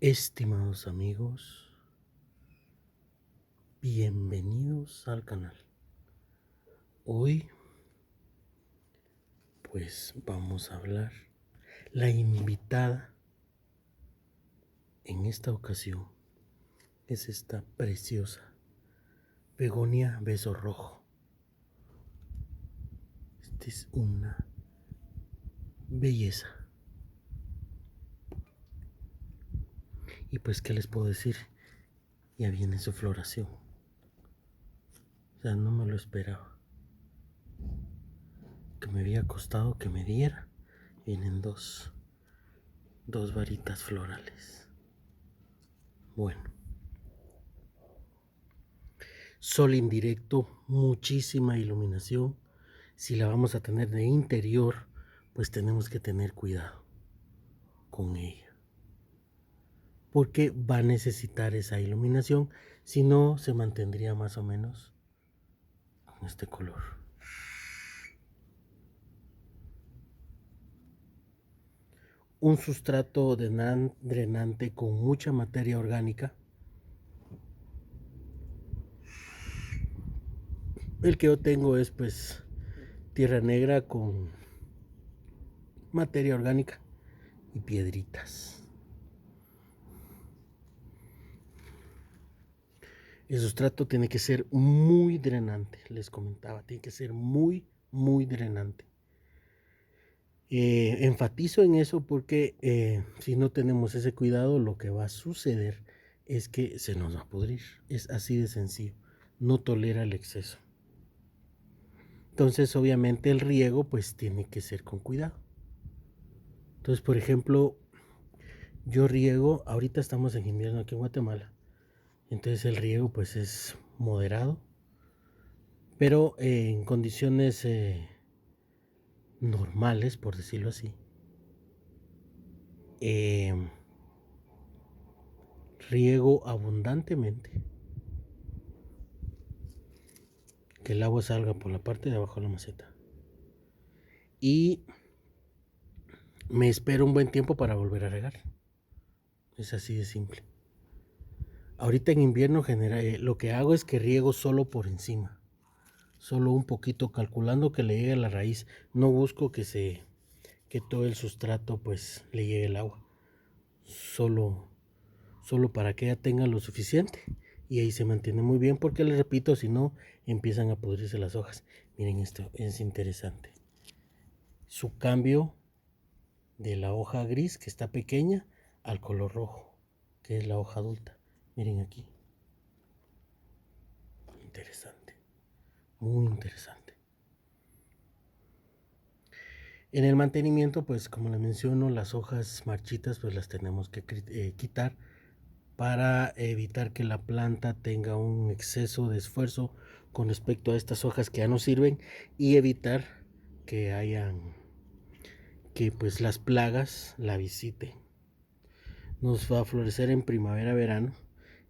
Estimados amigos, bienvenidos al canal. Hoy pues vamos a hablar. La invitada en esta ocasión es esta preciosa begonia beso rojo. Esta es una belleza. Y pues qué les puedo decir, ya viene su floración. O sea, no me lo esperaba. Que me había costado que me diera. Vienen dos varitas florales. Bueno, sol indirecto, muchísima iluminación. Si la vamos a tener de interior, pues tenemos que tener cuidado con ella, porque va a necesitar esa iluminación, si no se mantendría más o menos con este color. Un sustrato drenante con mucha materia orgánica. El que yo tengo es pues tierra negra con materia orgánica y piedritas. El sustrato tiene que ser muy drenante, les comentaba, tiene que ser muy drenante. Enfatizo en eso porque si no tenemos ese cuidado, lo que va a suceder es que se nos va a pudrir. Es así de sencillo. No tolera el exceso. Entonces, obviamente, el riego pues tiene que ser con cuidado. Entonces, por ejemplo, yo riego, ahorita estamos en invierno aquí en Guatemala. Entonces el riego pues es moderado, pero en condiciones normales, por decirlo así. Riego abundantemente, que el agua salga por la parte de abajo de la maceta, y me espero un buen tiempo para volver a regar. Es así de simple. Ahorita en invierno lo que hago es que riego solo por encima, solo un poquito, calculando que le llegue a la raíz. No busco que todo el sustrato pues le llegue el agua, solo para que ella tenga lo suficiente, y ahí se mantiene muy bien, porque les repito, si no empiezan a pudrirse las hojas. Miren, esto es interesante, su cambio de la hoja gris, que está pequeña, al color rojo, que es la hoja adulta. Miren aquí, interesante, muy interesante. En el mantenimiento, pues como les menciono, las hojas marchitas pues las tenemos que quitar, para evitar que la planta tenga un exceso de esfuerzo con respecto a estas hojas que ya no sirven, y evitar que pues las plagas la visiten. Nos va a florecer en primavera, verano,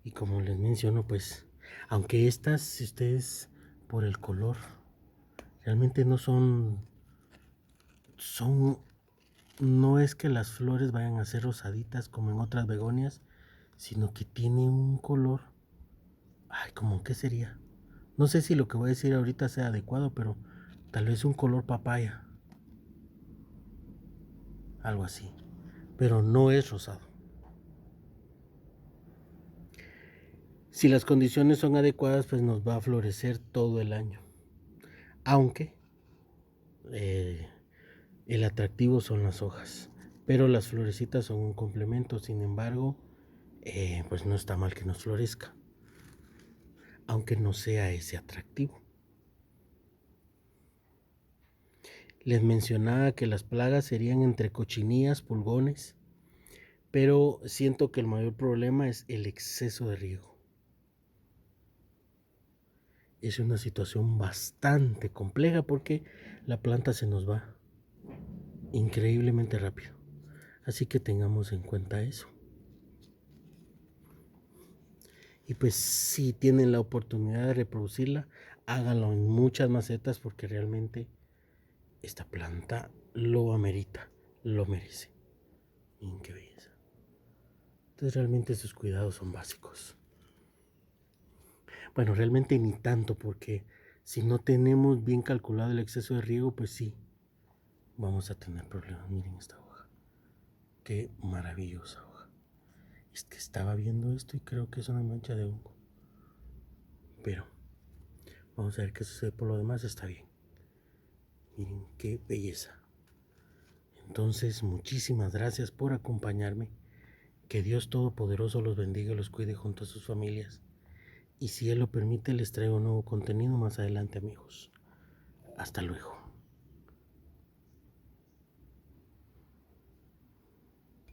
y como les menciono, pues aunque estas, si ustedes por el color, realmente no no es que las flores vayan a ser rosaditas como en otras begonias, sino que tiene un color, ay, como que sería, no sé si lo que voy a decir ahorita sea adecuado, pero tal vez un color papaya, algo así, pero no es rosado. Si las condiciones son adecuadas, pues nos va a florecer todo el año, aunque el atractivo son las hojas, pero las florecitas son un complemento. Sin embargo, pues no está mal que nos florezca, aunque no sea ese atractivo. Les mencionaba que las plagas serían entre cochinillas, pulgones, pero siento que el mayor problema es el exceso de riego. Es una situación bastante compleja porque la planta se nos va increíblemente rápido. Así que tengamos en cuenta eso. Y pues si tienen la oportunidad de reproducirla, háganlo en muchas macetas, porque realmente esta planta lo amerita, lo merece. Miren qué belleza. Entonces realmente sus cuidados son básicos. Bueno, realmente ni tanto, porque si no tenemos bien calculado el exceso de riego, pues sí, vamos a tener problemas. Miren esta hoja. Qué maravillosa hoja. Es que estaba viendo esto y creo que es una mancha de hongo. Pero vamos a ver qué sucede. Por lo demás está bien. Miren qué belleza. Entonces, muchísimas gracias por acompañarme. Que Dios Todopoderoso los bendiga y los cuide junto a sus familias. Y si Él lo permite, les traigo un nuevo contenido más adelante, amigos. Hasta luego.